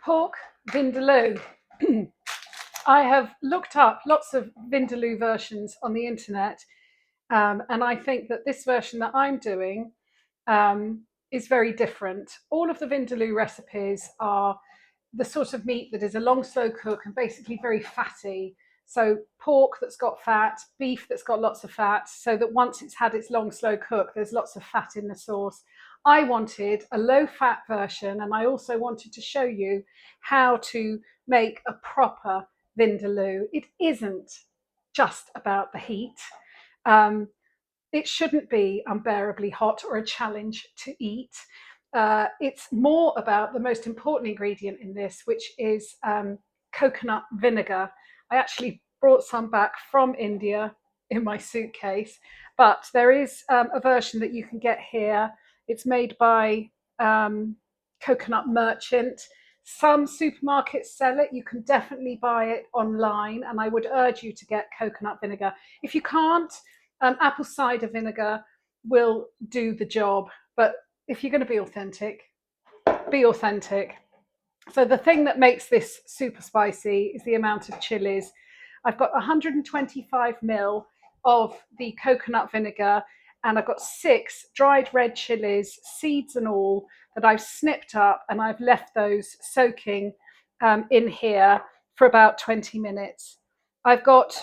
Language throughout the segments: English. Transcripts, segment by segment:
Pork vindaloo. I have looked up lots of vindaloo versions on the internet, and I think that this version that I'm doing is very different. All of the vindaloo recipes are the sort of meat that is a long slow cook and basically very fatty. So pork that's got fat, beef that's got lots of fat, so that once it's had its long slow cook, there's lots of fat in the sauce. I wanted a low fat version, and I also wanted to show you how to make a proper vindaloo. It isn't just about the heat. Um, it shouldn't be unbearably hot or a challenge to eat. It's more about the most important ingredient in this, which is coconut vinegar. I actually brought some back from India in my suitcase, but there is a version that you can get here. It's made by Coconut Merchant. Some supermarkets sell it. You can definitely buy it online, and I would urge you to get coconut vinegar. If you can't, apple cider vinegar will do the job, but if you're going to be authentic, be authentic. So the thing that makes this super spicy is the amount of chilies. I've got 125 ml of the coconut vinegar, and I've got 6 dried red chilies, seeds and all, that I've snipped up, and I've left those soaking in here for about 20 minutes. I've got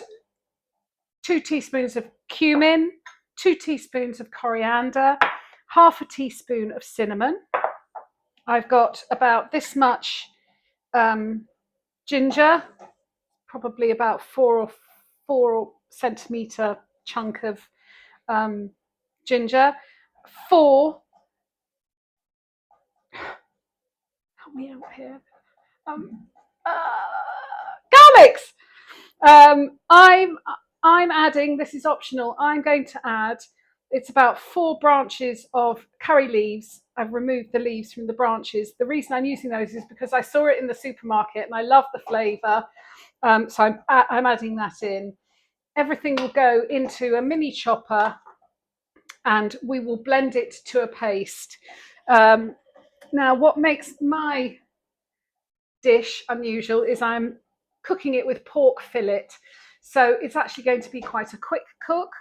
2 teaspoons of cumin, 2 teaspoons of coriander, half a teaspoon of cinnamon. I've got about this much ginger, probably about 4 centimetre chunk of ginger. 4, help me out here, garlics. I'm adding, this is optional, I'm going to add, it's about 4 branches of curry leaves. I've removed the leaves from the branches. The reason I'm using those is because I saw it in the supermarket and I love the flavour. So I'm adding that in. Everything will go into a mini chopper and we will blend it to a paste. Now, what makes my dish unusual is I'm cooking it with pork fillet. So it's actually going to be quite a quick cook.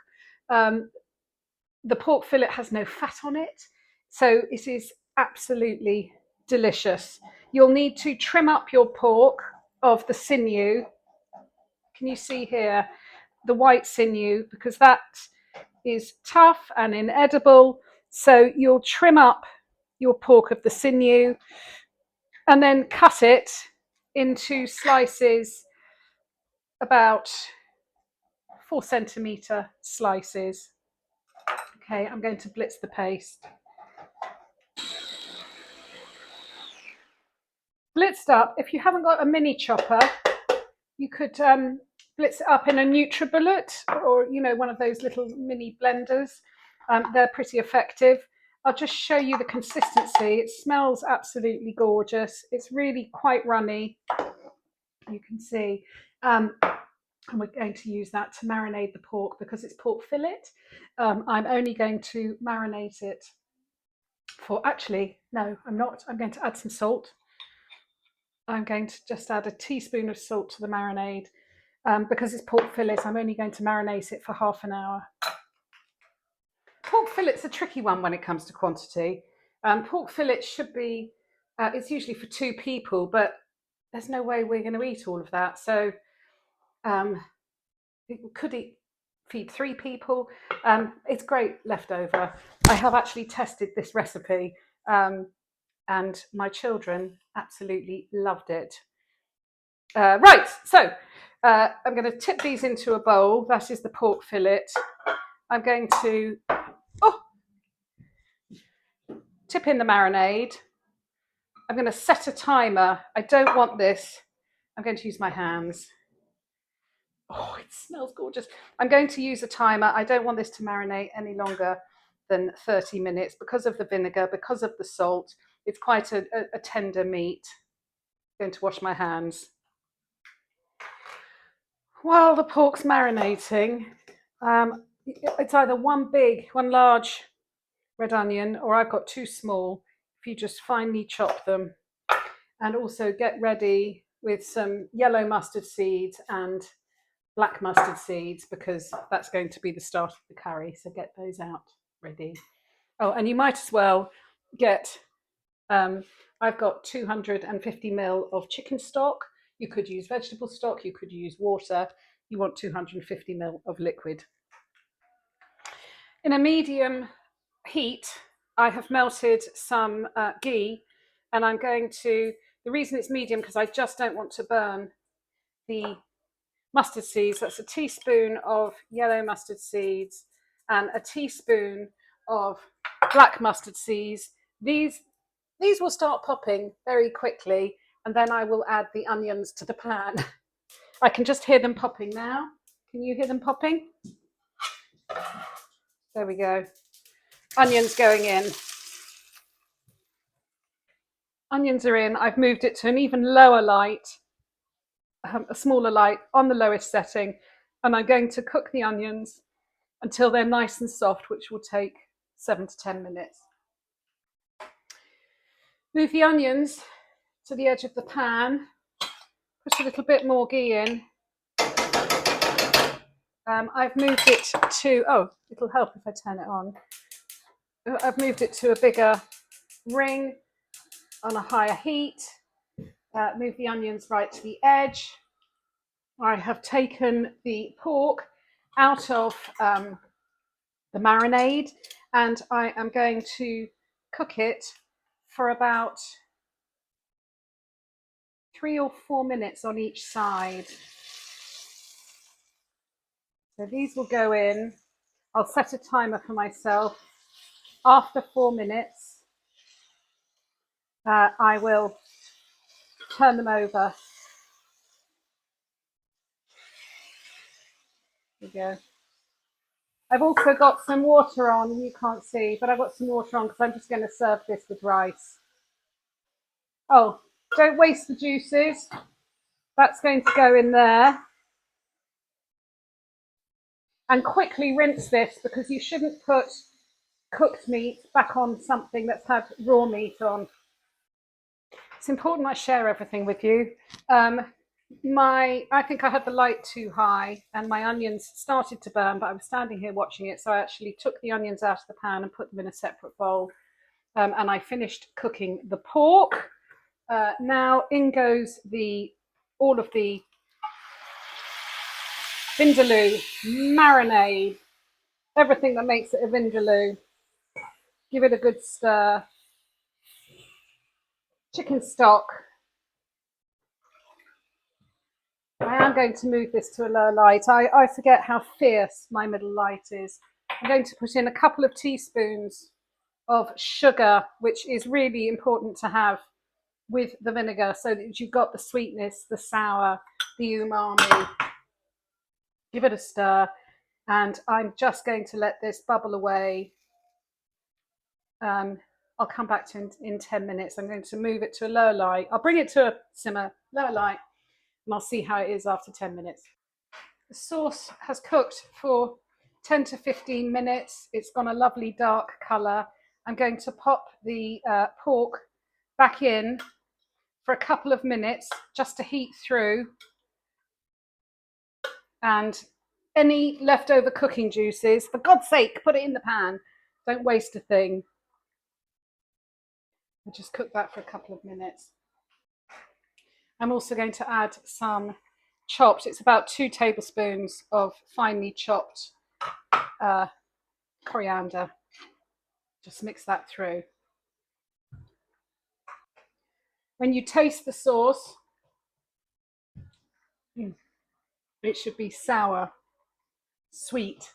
The pork fillet has no fat on it, so it is absolutely delicious. You'll need to trim up your pork of the sinew. Can you see here the white sinew? Because that is tough and inedible. So you'll trim up your pork of the sinew and then cut it into slices, about 4 centimetre slices. Okay, I'm going to blitz the paste. Blitzed up, if you haven't got a mini chopper, you could blitz it up in a NutriBullet or, one of those little mini blenders. They're pretty effective. I'll just show you the consistency. It smells absolutely gorgeous. It's really quite runny, you can see. And we're going to use that to marinate the pork because it's pork fillet. I'm only going to marinate it for, actually, no, I'm not. I'm going to add some salt. I'm going to just add a teaspoon of salt to the marinade. Because it's pork fillet, I'm only going to marinate it for half an hour. Pork fillet's a tricky one when it comes to quantity. Pork fillet should be, it's usually for 2 people, but there's no way we're going to eat all of that. So it could feed 3 people. It's great leftover. I have actually tested this recipe and my children absolutely loved it. Right, so I'm going to tip these into a bowl. That is the pork fillet. I'm going to tip in the marinade. I'm going to set a timer. I don't want this. I'm going to use my hands. Oh, it smells gorgeous. I'm going to use a timer. I don't want this to marinate any longer than 30 minutes because of the vinegar, because of the salt. It's quite a tender meat. I'm going to wash my hands. While the pork's marinating, it's either one large red onion, or I've got 2 small, if you just finely chop them. and also get ready with some yellow mustard seeds and black mustard seeds, because that's going to be the start of the curry. So get those out ready. Oh, and you might as well get, I've got 250 ml of chicken stock. You could use vegetable stock, you could use water. You want 250 ml of liquid. In a medium heat, I have melted some ghee, and I'm going to, the reason it's medium because I just don't want to burn the mustard seeds. That's a teaspoon of yellow mustard seeds and a teaspoon of black mustard seeds. These will start popping very quickly, and then I will add the onions to the pan. I can just hear them popping now. Can you hear them popping? There we go. Onions going in. Onions are in. I've moved it to an even lower light, a smaller light on the lowest setting, and I'm going to cook the onions until they're nice and soft, which will take 7 to 10 minutes. Move the onions to the edge of the pan, put a little bit more ghee in. I've moved it to, it'll help if I turn it on. I've moved it to a bigger ring on a higher heat. Move the onions right to the edge. I have taken the pork out of the marinade, and I am going to cook it for about 3 or 4 minutes on each side. So these will go in. I'll set a timer for myself. After 4 minutes, I will turn them over. There we go. I've also got some water on, you can't see, but I've got some water on because I'm just going to serve this with rice. Oh, don't waste the juices. That's going to go in there. And quickly rinse this, because you shouldn't put cooked meat back on something that's had raw meat on. It's important I share everything with you. I think I had the light too high and my onions started to burn, but I was standing here watching it, so I actually took the onions out of the pan and put them in a separate bowl, and I finished cooking the pork. Now in goes all of the vindaloo marinade, everything that makes it a vindaloo. Give it a good stir. Chicken stock. I am going to move this to a lower light. I forget how fierce my middle light is. I'm going to put in a couple of teaspoons of sugar, which is really important to have with the vinegar, so that you've got the sweetness, the sour, the umami. Give it a stir, and I'm just going to let this bubble away. I'll come back to in 10 minutes. I'm going to move it to a lower light. I'll bring it to a simmer, lower light, and I'll see how it is after 10 minutes. The sauce has cooked for 10 to 15 minutes. It's gone a lovely dark colour. I'm going to pop the pork back in for a couple of minutes just to heat through. And any leftover cooking juices, for God's sake, put it in the pan. Don't waste a thing. I'll just cook that for a couple of minutes. I'm also going to add some chopped, it's about 2 tablespoons of finely chopped coriander. Just mix that through. When you taste the sauce, it should be sour, sweet,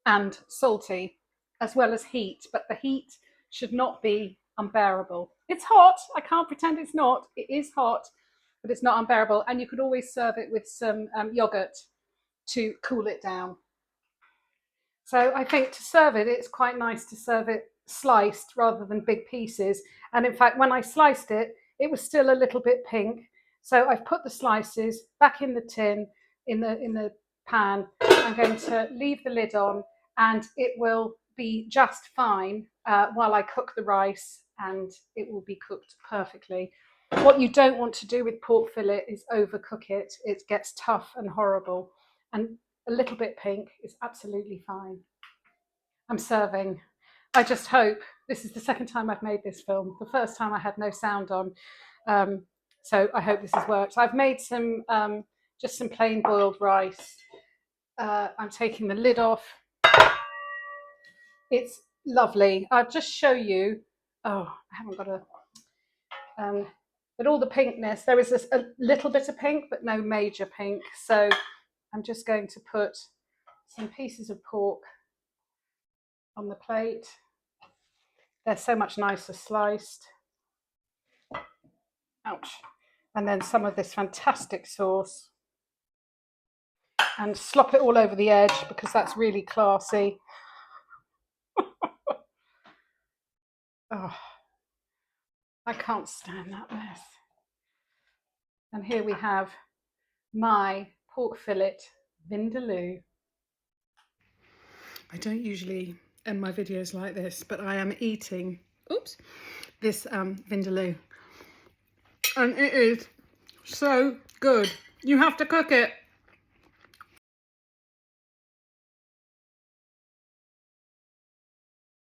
and salty, as well as heat, but the heat should not be unbearable. It's hot, I can't pretend it's not. It is hot, but it's not unbearable, and you could always serve it with some yogurt to cool it down. So I think to serve it, it's quite nice to serve it sliced rather than big pieces. And in fact, when I sliced it, it was still a little bit pink. So I've put the slices back in the tin, in the pan. I'm going to leave the lid on, and it will be just fine while I cook the rice, and it will be cooked perfectly. What you don't want to do with pork fillet is overcook it. It gets tough and horrible. And a little bit pink is absolutely fine. I'm serving. I just hope this is the second time I've made this film. The first time I had no sound on. So I hope this has worked. I've made some just some plain boiled rice. I'm taking the lid off. It's lovely. I'll just show you. Oh, I haven't got a. But all the pinkness, there is a little bit of pink, but no major pink. So I'm just going to put some pieces of pork on the plate. They're so much nicer sliced. Ouch. And then some of this fantastic sauce. And slop it all over the edge because that's really classy. Oh, I can't stand that mess. And here we have my pork fillet vindaloo. I don't usually end my videos like this, but I am eating, this vindaloo. And it is so good. You have to cook it.